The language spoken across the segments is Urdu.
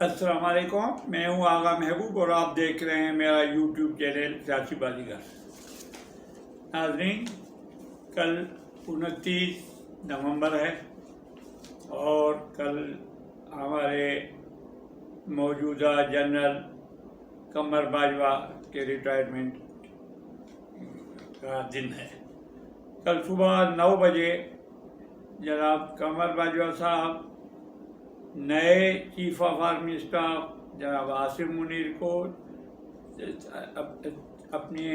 السلام علیکم، میں ہوں آغا محبوب اور آپ دیکھ رہے ہیں میرا یوٹیوب چینل سیاسی بازیگر۔ ناظرین، کل 29 نومبر ہے اور کل ہمارے موجودہ جنرل قمر باجوہ کے ریٹائرمنٹ کا دن ہے۔ کل صبح 9 بجے جناب قمر باجوہ صاحب نئے چیف آف آرمی اسٹاف جناب عاصم منیر کو اپنی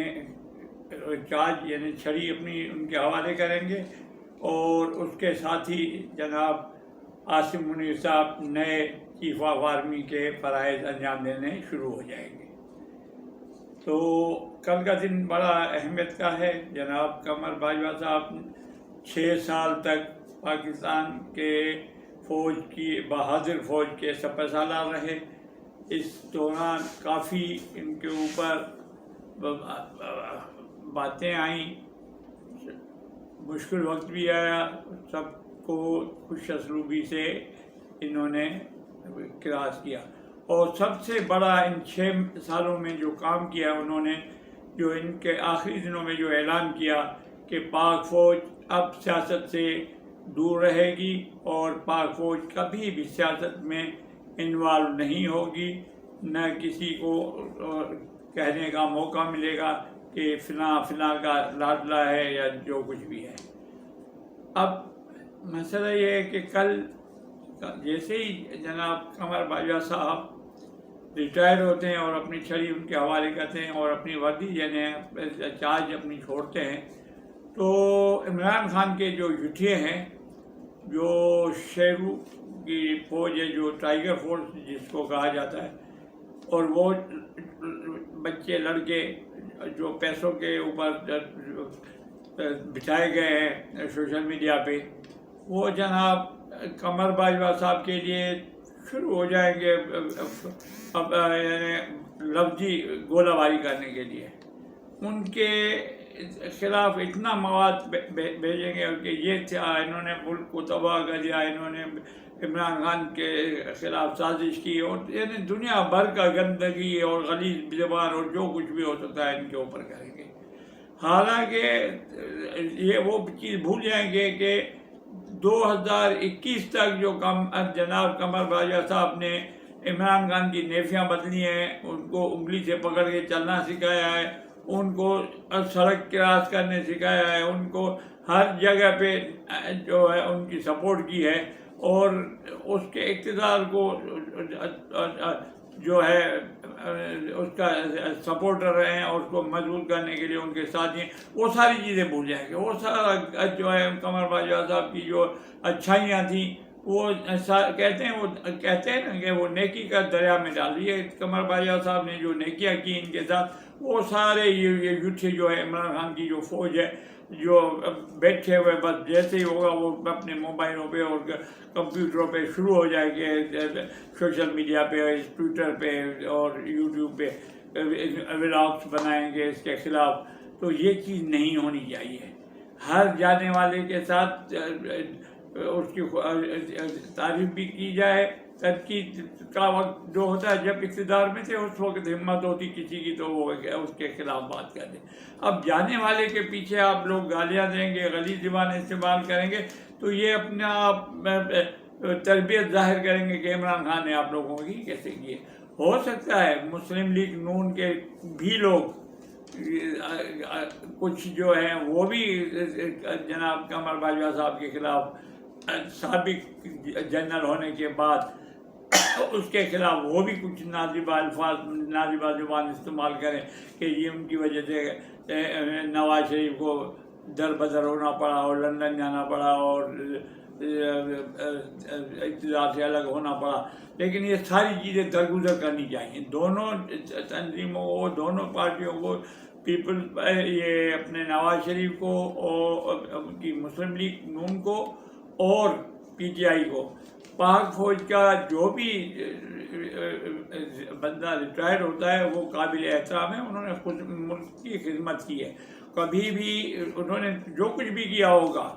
چارج یعنی چھڑی اپنی ان کے حوالے کریں گے اور اس کے ساتھ ہی جناب عاصم منیر صاحب نئے چیف آف آرمی کے فرائض انجام دینے شروع ہو جائیں گے۔ تو کل کا دن بڑا اہمیت کا ہے۔ جناب قمر باجوہ صاحب 6 سال تک پاکستان کے فوج کی بہادر فوج کے سپہ سالار رہے۔ اس دوران کافی ان کے اوپر باتیں آئیں، مشکل وقت بھی آیا، سب کو خوش اسلوبی سے انہوں نے کراس کیا، اور سب سے بڑا ان 6 سالوں میں جو کام کیا انہوں نے، جو ان کے آخری دنوں میں جو اعلان کیا کہ پاک فوج اب سیاست سے دور رہے گی اور پاک فوج کبھی بھی سیاست میں انوالو نہیں ہوگی، نہ کسی کو کہنے کا موقع ملے گا کہ فلاں کا لاڈلا ہے یا جو کچھ بھی ہے۔ اب مسئلہ یہ ہے کہ کل جیسے ہی جناب قمر باجوہ صاحب ریٹائر ہوتے ہیں اور اپنی چھڑی ان کے حوالے کرتے ہیں اور اپنی وردی یعنی چارج اپنی چھوڑتے ہیں، تو عمران خان کے جو یٹھیے ہیں، جو شیرو کی فوج ہے، جو ٹائیگر فورس جس کو کہا جاتا ہے، اور وہ بچے لڑکے جو پیسوں کے اوپر بٹھائے گئے ہیں سوشل میڈیا پہ، وہ جناب قمر باجوہ صاحب کے لیے شروع ہو جائیں گے اب یعنی لفظی گولہ باری کرنے کے لیے۔ ان کے خلاف اتنا مواد بھیجیں گے کہ یہ تھا، انہوں نے ملک کو تباہ کر دیا، انہوں نے عمران خان کے خلاف سازش کی، اور یعنی دنیا بھر کا گندگی اور غلیظ زبان اور جو کچھ بھی ہو سکتا ہے ان کے اوپر کریں گے۔ حالانکہ یہ وہ چیز بھول جائیں گے کہ 2021 تک جو جناب قمر باجوہ صاحب نے عمران خان کی نیفیاں بدلی ہیں، ان کو انگلی سے پکڑ کے چلنا سکھایا ہے، ان کو سڑک کراس کرنے سکھایا ہے، ان کو ہر جگہ پہ جو ہے ان کی سپورٹ کی ہے، اور اس کے اقتدار کو جو ہے اس کا سپورٹر رہے ہیں اور اس کو مضبوط کرنے کے لیے ان کے ساتھ ہیں۔ وہ ساری چیزیں بھول جائیں گے۔ وہ سارا جو ہے قمر باجوہ صاحب کی جو اچھائیاں تھیں، وہ کہتے ہیں نا کہ وہ نیکی کا دریا میں ڈال دیے۔ قمر باجوہ صاحب نے جو نیکیاں کی ان کے ساتھ، وہ سارے یہ یٹھے جو ہے عمران خان کی جو فوج ہے، جو بیٹھے ہوئے بس جیسے ہی ہوگا وہ اپنے موبائلوں پہ اور کمپیوٹروں پہ شروع ہو جائے گے، سوشل میڈیا پہ، ٹویٹر پہ اور یوٹیوب پہ ولاگس بنائیں گے اس کے خلاف۔ تو یہ چیز نہیں ہونی چاہیے۔ ہر جانے والے کے ساتھ اس کی تعریف بھی کی جائے۔ تنقید کا وقت جو ہوتا ہے، جب اقتدار میں تھے اس وقت ہمت ہوتی کسی کی تو وہ اس کے خلاف بات کر دیں۔ اب جانے والے کے پیچھے آپ لوگ گالیاں دیں گے، غلیظ زبان استعمال کریں گے، تو یہ اپنے آپ تربیت ظاہر کریں گے کہ عمران خان نے آپ لوگوں کی کیسے کی ہے۔ ہو سکتا ہے مسلم لیگ نون کے بھی لوگ کچھ جو ہیں وہ بھی جناب قمر باجوہ صاحب کے خلاف سابق جنرل ہونے کے بعد اس کے خلاف وہ بھی کچھ نازیبہ الفاظ، نازیبہ زبان استعمال کریں کہ یہ ان کی وجہ سے نواز شریف کو در بدر ہونا پڑا اور لندن جانا پڑا اور اقتدار سے الگ ہونا پڑا۔ لیکن یہ ساری چیزیں درگزر کرنی چاہیے دونوں تنظیموں کو، دونوں پارٹیوں کو، یہ اپنے نواز شریف کو اور کی مسلم لیگ نون کو اور پی ٹی آئی کو۔ پاک فوج کا جو بھی بندہ ریٹائر ہوتا ہے وہ قابل احترام ہے، انہوں نے خود ملک کی خدمت کی ہے، کبھی بھی انہوں نے جو کچھ بھی کیا ہوگا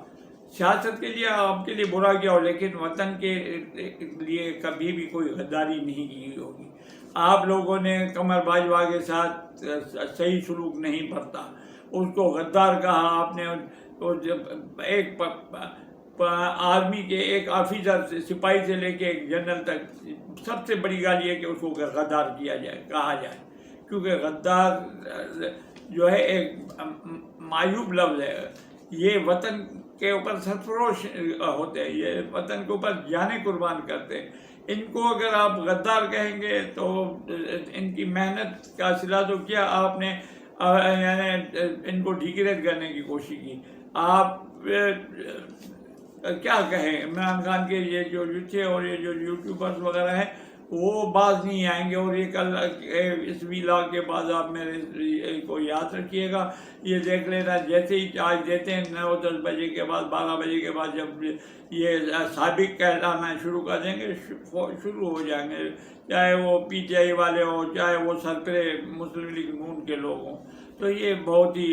سیاست کے لیے آپ کے لیے برا کیا ہو، لیکن وطن کے لیے کبھی بھی کوئی غداری نہیں کی ہوگی. آپ لوگوں نے قمر باجوہ کے ساتھ صحیح سلوک نہیں برتا، اس کو غدار کہا آپ نے. ایک آرمی کے ایک آفیسر سے، سپاہی سے لے کے ایک جنرل تک، سب سے بڑی گال یہ کہ اس کو غدار کیا جائے، کہا جائے، کیونکہ غدار جو ہے ایک معیوب لفظ ہے. یہ وطن کے اوپر سرفروش ہوتے ہیں، یہ وطن کے اوپر جانیں قربان کرتے ہیں. ان کو اگر آپ غدار کہیں گے تو ان کی محنت کا صلہ تو کیا آپ نے یعنی ان کو ڈیگریڈ کرنے کی کوشش کی. آپ کیا کہیں، عمران خان کے یہ جو تھے اور یہ جو یوٹیوبرز وغیرہ ہیں وہ باز نہیں آئیں گے. اور یہ کل اس ویلا کے بعد آپ میرے کو یاد رکھیے گا، یہ دیکھ لینا جیسے ہی چارج دیتے ہیں 9-10 بجے کے بعد، 12 بجے کے بعد جب یہ سابق کہلانا شروع کر دیں گے، شروع ہو جائیں گے، چاہے وہ پی ٹی آئی والے ہوں، چاہے وہ سرپرے مسلم لیگ نون کے لوگ ہوں. تو یہ بہت ہی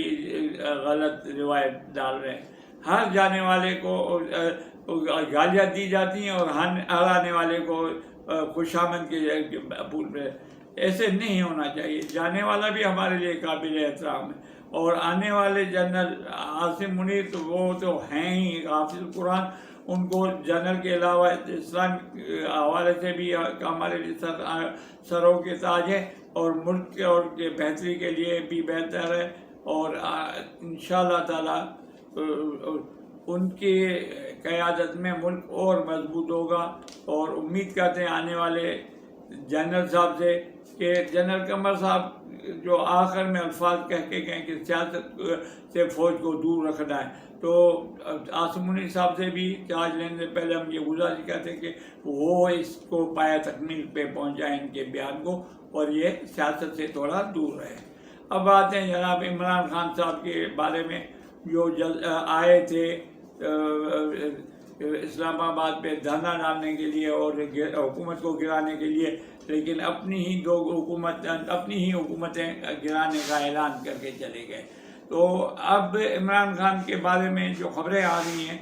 غلط روایت ڈال رہے ہیں. ہر جانے والے کو گالیاں دی جاتی ہیں اور ہر آنے والے کو خوش آمد کے پھول پہ. ایسے نہیں ہونا چاہیے. جانے والا بھی ہمارے لیے قابل احترام ہے، اور آنے والے جنرل عاصم منیر تو وہ تو ہیں ہی حافظ قرآن. ان کو جنرل کے علاوہ اسلام حوالے سے بھی ہمارے لیے سروں کے تاج ہے، اور ملک اور کے بہتری کے لیے بھی بہتر ہے. اور انشاءاللہ تعالی ان کی قیادت میں ملک اور مضبوط ہوگا. اور امید کرتے ہیں آنے والے جنرل صاحب سے کہ جنرل قمر صاحب جو آخر میں الفاظ کہہ کے گئے کہ سیاست سے فوج کو دور رکھنا ہے، تو عاصم منیر صاحب سے بھی چارج لینے سے پہلے ہم یہ گزارش کرتے ہیں کہ وہ اس کو پایہ تکمیل پہ پہنچائیں ان کے بیان کو، اور یہ سیاست سے تھوڑا دور رہے. اب آتے ہیں جناب عمران خان صاحب کے بارے میں، جو آئے تھے اسلام آباد پہ دھرنا ڈالنے کے لیے اور حکومت کو گرانے کے لیے، لیکن اپنی ہی حکومتیں گرانے کا اعلان کر کے چلے گئے. تو اب عمران خان کے بارے میں جو خبریں آ رہی ہیں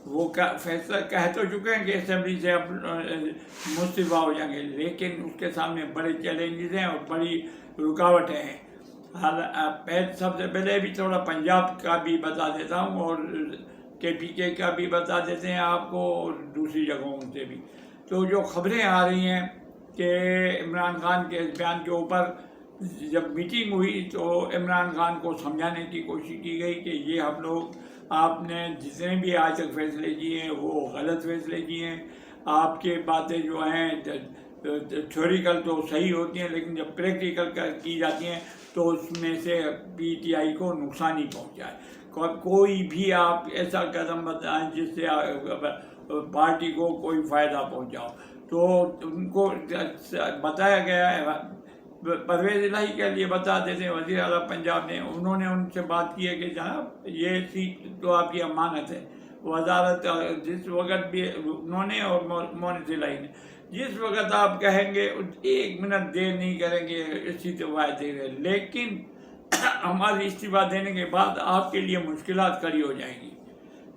وہ فیصلہ کہہ تو چکے ہیں کہ اسمبلی سے اب مستعفی ہو جائیں گے، لیکن اس کے سامنے بڑے چیلنجز ہیں اور بڑی رکاوٹیں ہیں. سب سے پہلے بھی تھوڑا پنجاب کا بھی بتا دیتا ہوں، اور KPK کا بھی بتا دیتے ہیں آپ کو، اور دوسری جگہوں سے بھی. تو جو خبریں آ رہی ہیں کہ عمران خان کے اس بیان کے اوپر جب میٹنگ ہوئی تو عمران خان کو سمجھانے کی کوشش کی گئی کہ یہ ہم لوگ، آپ نے جتنے بھی آج تک فیصلے کیے ہیں وہ غلط فیصلے کیے ہیں. آپ کے باتیں جو ہیں تھیوریکل تو صحیح ہوتی ہیں، لیکن جب پریکٹیکل کی جاتی ہیں تو اس میں سے PTI کو نقصان ہی پہنچائے. کوئی بھی آپ ایسا قدم بتائیں جس سے پارٹی کو کوئی فائدہ پہنچاؤ. تو ان کو بتایا گیا ہے، پرویز الہی کے لیے بتا دیتے ہیں، وزیر اعلیٰ پنجاب نے، انہوں نے ان سے بات کی ہے کہ جناب یہ سیٹ تو آپ کی امانت ہے. وزارت جس وقت بھی انہوں نے اور مونس الہی نے، جس وقت آپ کہیں گے 1 منٹ دیر نہیں کریں گے استعفا دے رہے، لیکن ہماری استعفا دینے کے بعد آپ کے لیے مشکلات کھڑی ہو جائیں گی.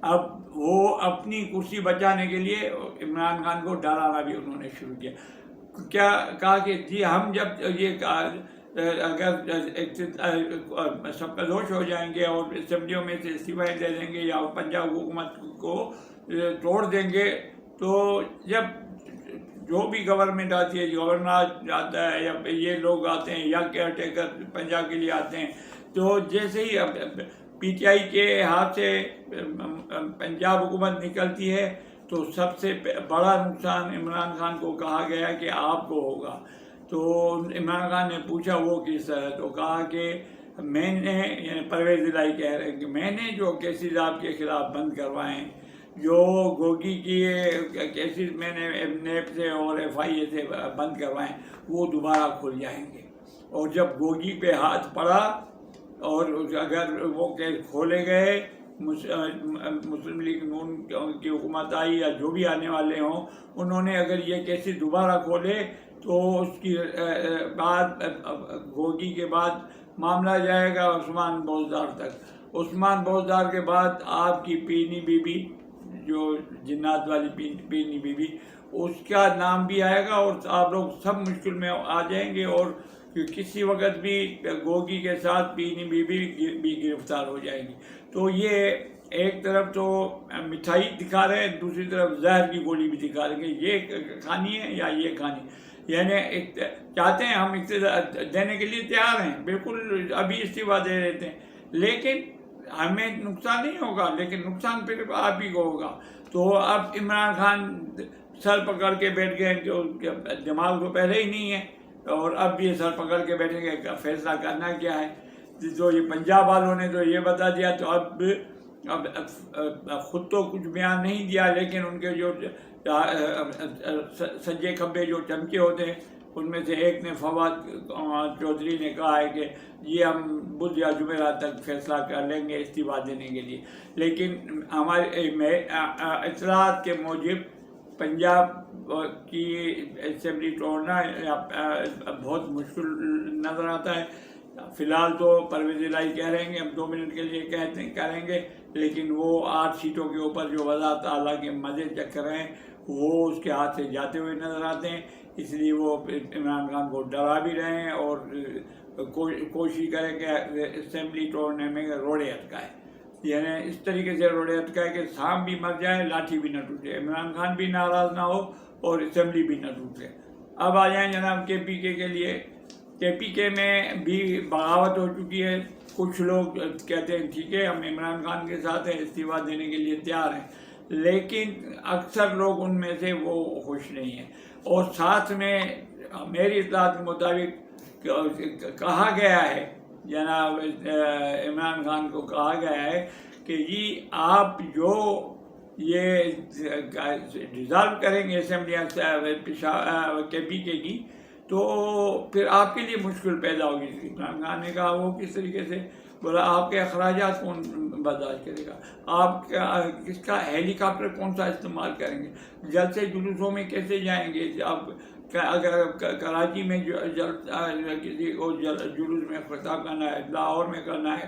اب وہ اپنی کرسی بچانے کے لیے عمران خان کو ڈرانا بھی انہوں نے شروع کیا. کیا کہا کہ جی ہم جب یہ اگر سب کا دوش ہو جائیں گے اور اسمبلیوں میں سے استعفے دے دیں گے یا پنجاب حکومت کو توڑ دیں گے، تو جب جو بھی گورنمنٹ آتی ہے، گورنر آتا ہے یا یہ لوگ آتے ہیں یا کیئر ٹیکر پنجاب کے لیے آتے ہیں، تو جیسے ہی PTI کے ہاتھ سے پنجاب حکومت نکلتی ہے تو سب سے بڑا نقصان عمران خان کو کہا گیا کہ آپ کو ہوگا. تو عمران خان نے پوچھا وہ کس طرح، تو کہا کہ میں نے، یعنی پرویز الہی کہہ رہے ہیں کہ میں نے جو کیسز آپ کے خلاف بند کروائے ہیں، جو گوگی کی کیسز میں نے نیب سے اور FIA سے بند کروائے ہیں، وہ دوبارہ کھل جائیں گے. اور جب گوگی پہ ہاتھ پڑا اور اگر وہ کیس کھولے گئے، مسلم لیگ نون کی حکومت آئی یا جو بھی آنے والے ہوں، انہوں نے اگر یہ کیسز دوبارہ کھولے تو اس کی بعد گوگی کے بعد معاملہ جائے گا عثمان بوزدار تک. عثمان بوزدار کے بعد آپ کی پینی بی بی، جو جنات والی پینی بی بی، اس کا نام بھی آئے گا اور آپ لوگ سب مشکل میں آ جائیں گے، اور کسی وقت بھی گوگی کے ساتھ پینی بی بی بھی گرفتار ہو جائے گی۔ تو یہ ایک طرف تو مٹھائی دکھا رہے ہیں، دوسری طرف زہر کی گولی بھی دکھا رہے ہیں کہ یہ کھانی ہے یا یہ کھانی ہے۔ یعنی چاہتے ہیں ہم استعفیٰ دینے کے لیے تیار ہیں، بالکل ابھی استعفیٰ دے دیتے ہیں، لیکن ہمیں نقصان نہیں ہوگا، لیکن نقصان پھر آپ ہی کو ہوگا۔ تو اب عمران خان سر پکڑ کے بیٹھ گئے، جو دماغ تو پہلے ہی نہیں ہے، اور اب بھی سر پکڑ کے بیٹھیں گے، فیصلہ کرنا کیا ہے۔ تو یہ پنجاب والوں نے تو یہ بتا دیا، تو اب خود تو کچھ بیان نہیں دیا، لیکن ان کے جو سجے کھبے جو چمچے ہوتے ہیں، ان میں سے ایک نے فواد چودھری نے کہا ہے کہ یہ ہم بدھ یا جمعرات تک فیصلہ کر لیں گے استعفیٰ دینے کے لیے، لیکن ہمارے اطلاعات کے موجب پنجاب کی اسمبلی توڑنا بہت مشکل نظر آتا ہے۔ فی الحال تو پرویز الہی کہہ رہے ہیں کہ ہم 2 منٹ کے لیے کریں گے، لیکن وہ 8 سیٹوں کے اوپر جو وضاحت اعلیٰ کے مزے چکھ رہے ہیں وہ اس کے ہاتھ سے جاتے ہوئے نظر آتے ہیں، اس لیے وہ عمران خان کو ڈرا بھی رہے ہیں اور کوشش کریں کہ اسمبلی توڑنے میں روڑے اٹکائے، یعنی اس طریقے سے روڑے اٹکائے کہ سانپ بھی مر جائے، لاٹھی بھی نہ ٹوٹے، عمران خان بھی ناراض نہ ہو اور اسمبلی بھی نہ ٹوٹے۔ اب آ جائیں جناب کے پی کے لیے۔ کے پی کے میں بھی بغاوت ہو چکی ہے، کچھ لوگ کہتے ہیں ٹھیک ہے ہم عمران خان کے ساتھ ہیں، استعفیٰ دینے کے لیے تیار ہیں، لیکن اکثر لوگ ان میں سے وہ خوش نہیں ہیں، اور ساتھ میں میری اطلاعات کے مطابق کہا گیا ہے، جناب عمران خان کو کہا گیا ہے کہ جی آپ جو یہ ڈیزالو کریں گے اسمبلی کے پی کے کی، تو پھر آپ کے لیے مشکل پیدا ہوگی۔ عمران خان نے کہا وہ کس طریقے سے؟ بولا آپ کے اخراجات کون برداشت کرے گا؟ آپ کس کا ہیلی کاپٹر کون سا استعمال کریں گے؟ جلسے جلوسوں میں کیسے جائیں گے؟ آپ اگر کراچی میں کسی کو جلوس میں خطاب کرنا ہے، لاہور میں کرنا ہے،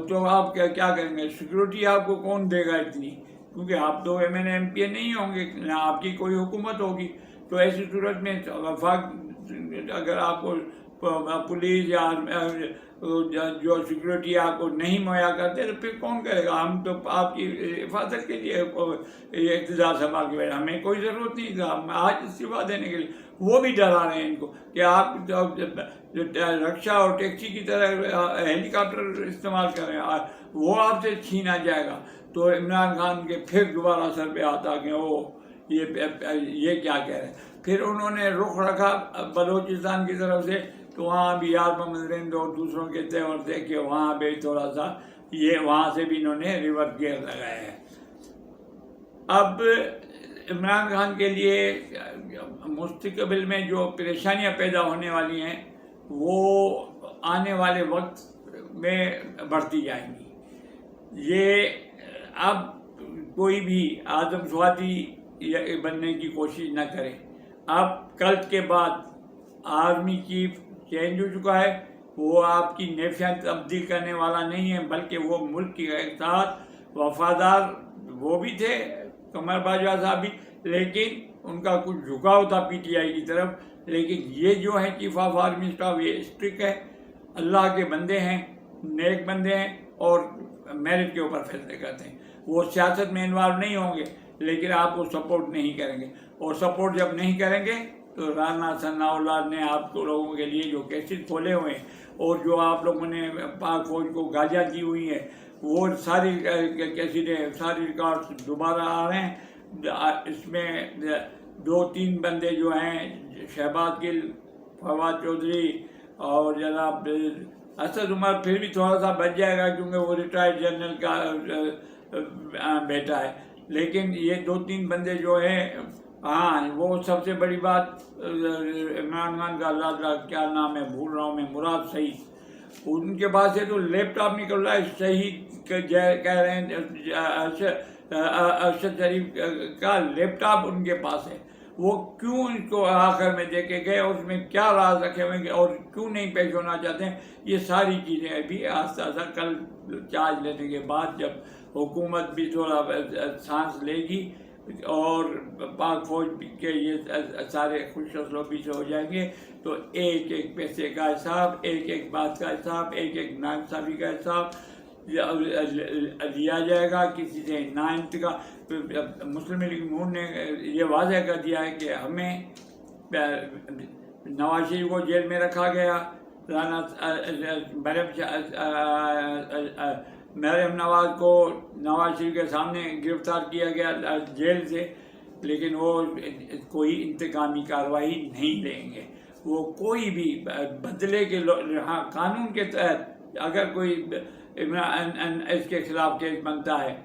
تو آپ کیا کریں گے؟ سیکورٹی آپ کو کون دے گا اتنی؟ کیونکہ آپ تو ایم این ایم پی اے نہیں ہوں گے، نہ آپ کی کوئی حکومت ہوگی۔ تو ایسی صورت میں وفاق اگر آپ کو پولیس یا جو سیکورٹی آپ کو نہیں مہیا کرتے تو پھر کون کرے گا؟ ہم تو آپ کی حفاظت کے لیے اقتدار سنبھال کے بیٹھے، ہمیں کوئی ضرورت نہیں تھا، ہم آج استعفیٰ دینے کے لیے۔ وہ بھی ڈرا رہے ہیں ان کو کہ آپ رکشا اور ٹیکسی کی طرح ہیلی کاپٹر استعمال کر رہے ہیں، وہ آپ سے چھینا جائے گا۔ تو عمران خان کے پھر دوبارہ سر پہ آتا کہ یہ کیا کہہ رہے ہیں۔ پھر انہوں نے رخ رکھا بلوچستان کی طرف سے، تو وہاں بھی یار محمد رند اور دوسروں کے تیور تھے کہ وہاں بھی تھوڑا سا وہاں سے بھی انہوں نے ریورس گیئر لگایا ہے۔ اب عمران خان کے لیے مستقبل میں جو پریشانیاں پیدا ہونے والی ہیں وہ آنے والے وقت میں بڑھتی جائیں گی۔ یہ اب کوئی بھی آدم سواتی بننے کی کوشش نہ کرے۔ اب کل کے بعد آرمی چیف چینج ہو چکا ہے، وہ آپ کی نیفیاں تبدیل کرنے والا نہیں ہے، بلکہ وہ ملک کے ساتھ وفادار وہ بھی تھے، قمر باجوہ صاحب بھی، لیکن ان کا کچھ جھکاؤ تھا پی ٹی آئی کی طرف۔ لیکن یہ جو ہے چیف آف آرمی اسٹاف، یہ اسٹرک ہے، اللہ کے بندے ہیں، نیک بندے ہیں، اور میرٹ کے اوپر فیصلے کرتے ہیں۔ وہ سیاست میں انوالو نہیں ہوں گے، لیکن آپ کو سپورٹ نہیں کریں گے، اور سپورٹ جب نہیں کریں گے تو رانا ثناء اللہ نے آپ کو لوگوں کے لیے جو کیسز کھولے ہوئے ہیں اور جو آپ لوگوں نے پاک فوج کو گاجا دی ہوئی ہیں، وہ ساری کیسیڈیں، ساری ریکارڈ دوبارہ آ رہے ہیں۔ اس میں 2-3 بندے جو ہیں، شہباز گل، فواد چودھری اور جناب اسد عمر پھر بھی تھوڑا سا بچ جائے گا کیونکہ وہ ریٹائرڈ جنرل کا بیٹا ہے، لیکن یہ 2-3 بندے جو ہیں، ہاں وہ سب سے بڑی بات عمران خان کا اللہ کیا نام ہے بھول رہا ہوں میں، مراد شہید، ان کے پاس سے تو لیپ ٹاپ نکل رہا ہے، شہید کہہ رہے ہیں ارشد شریف کا لیپ ٹاپ ان کے پاس ہے، وہ کیوں ان کو آخر میں دے کے گئے، اس میں کیا راز رکھے ہوئے ہیں اور کیوں نہیں پیش ہونا چاہتے ہیں، یہ ساری چیزیں ابھی آہستہ آہستہ کل چارج لینے کے بعد جب حکومت بھی تھوڑا سانس لے گی اور پاک فوج کے یہ سارے خوش اسلوبی سے ہو جائیں گے، تو ایک ایک پیسے کا حساب، ایک ایک بات کا حساب، ایک ایک ناانصافی کا حساب لیا جائے گا. کسی سے ناانتقام. مسلم لیگ نون نے یہ واضح کر دیا ہے کہ ہمیں نواز شریف کو جیل میں رکھا گیا، مریم نواز کو نواز شریف کے سامنے گرفتار کیا گیا جیل سے، لیکن وہ کوئی انتقامی کارروائی نہیں لیں گے. وہ کوئی بھی بدلے کے ہاں قانون کے تحت اگر کوئی عمران اس کے خلاف کیس بنتا ہے،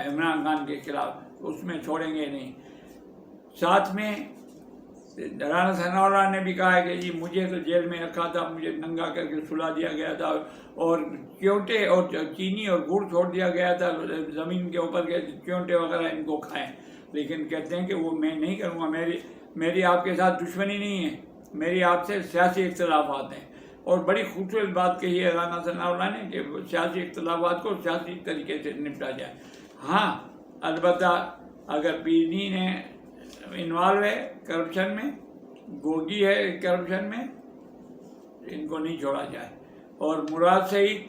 عمران خان کے خلاف، اس میں چھوڑیں گے نہیں. ساتھ میں رانا ثناء اللہ نے بھی کہا ہے کہ جی مجھے تو جیل میں رکھا تھا، مجھے ننگا کر کے سلا دیا گیا تھا اور چیونٹے اور چینی اور گڑ چھوڑ دیا گیا تھا زمین کے اوپر کے چیونٹے وغیرہ ان کو کھائیں. لیکن کہتے ہیں کہ وہ میں نہیں کروں گا، میری آپ کے ساتھ دشمنی نہیں ہے، میری آپ سے سیاسی اختلافات ہیں. اور بڑی خوبصورت بات کہی ہے رانا ثناء اللہ نے کہ سیاسی اختلافات کو سیاسی طریقے سے نپٹا جائے. ہاں البتہ اگر پیڈی نے انوالو ہے کرپشن میں، گوگی ہے کرپشن میں، ان کو نہیں چھوڑا جائے. اور مراد سعید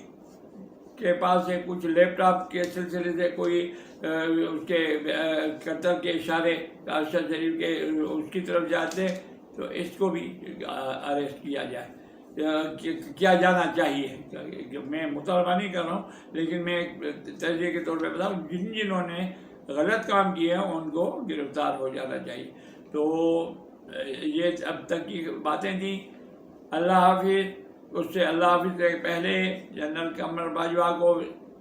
کے پاس سے کچھ لیپ ٹاپ کے سلسلے سے کوئی اس کے قتل کے اشارے ارشد شریف کے اس کی طرف جاتے، تو اس کو بھی اریسٹ کیا جائے، کیا جانا چاہیے. میں مطالبہ نہیں کر رہا ہوں، لیکن میں ایک تجزیے کے طور پہ بتاؤں جنہوں نے غلط کام کیے ہیں ان کو گرفتار ہو جانا چاہیے. تو یہ اب تک کی باتیں تھیں. اللہ حافظ. اس سے اللہ حافظ سے پہلے جنرل قمر باجوہ کو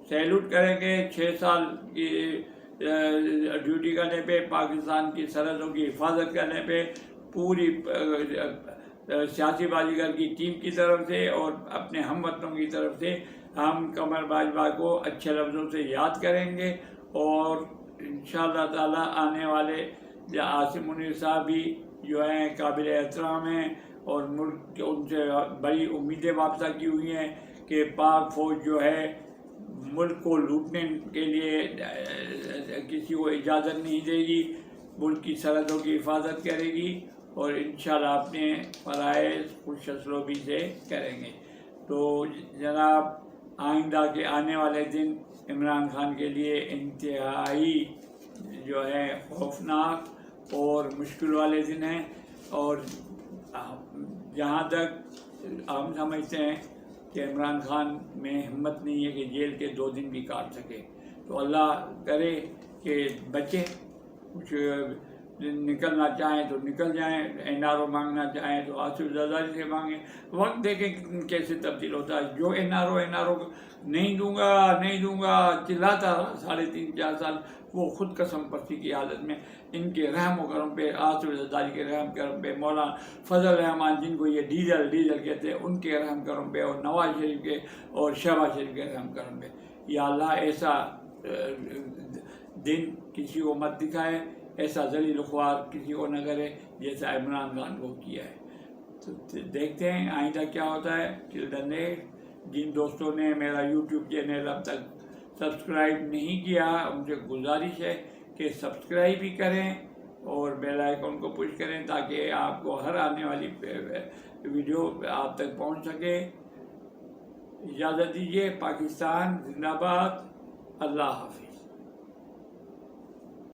سیلوٹ کریں گے 6 سال کی ڈیوٹی کرنے پہ، پاکستان کی سرحدوں کی حفاظت کرنے پہ پوری سیاسی بازیگر کی ٹیم کی طرف سے اور اپنے ہم وطنوں کی طرف سے ہم قمر باجوہ کو اچھے لفظوں سے یاد کریں گے. اور انشاءاللہ تعالیٰ آنے والے عاصم منیر صاحب بھی جو ہیں قابل احترام ہیں اور ملک ان سے بڑی امیدیں وابستہ کی ہوئی ہیں کہ پاک فوج جو ہے ملک کو لوٹنے کے لیے کسی کو اجازت نہیں دے گی، ملک کی سرحدوں کی حفاظت کرے گی اور انشاءاللہ اپنے فرائض خوش اسلوبی سے کریں گے. تو جناب آئندہ کے آنے والے دن عمران خان کے لیے انتہائی جو ہے خوفناک اور مشکل والے دن ہیں. اور جہاں تک ہم سمجھتے ہیں کہ عمران خان میں ہمت نہیں ہے کہ جیل کے 2 دن بھی کاٹ سکے، تو اللہ کرے کہ بچے کچھ نکلنا چاہیں تو نکل جائیں، NRO مانگنا چاہیں تو آصف زرداری سے مانگیں. وقت دیکھیں کیسے تبدیل ہوتا ہے. جو NRO نہیں دوں گا چلاتا رہا 3.5-4 سال، وہ خود قسم پرسی کی حالت میں ان کے رحم و کرم پہ، آصف زرداری کے رحم کرم پہ، مولانا فضل الرحمان جن کو یہ ڈیزل کہتے ہیں ان کے رحم کرم پہ، اور نواز شریف کے اور شہباز شریف کے رحم کرم پہ، یا اللہ ایسا دن کسی کو مت دکھائے، ایسا ذلیل خوار کسی کو نہ کرے جیسا عمران خان کو کیا ہے. تو دیکھتے ہیں آئندہ کیا ہوتا ہے. جن دوستوں نے میرا YouTube چینل اب تک سبسکرائب نہیں کیا ان سے گزارش ہے کہ سبسکرائب بھی کریں اور بیل آئیکن کو پش کریں تاکہ آپ کو ہر آنے والی ویڈیو آپ تک پہنچ سکے. اجازت دیجیے. پاکستان زندہ باد. اللہ حافظ.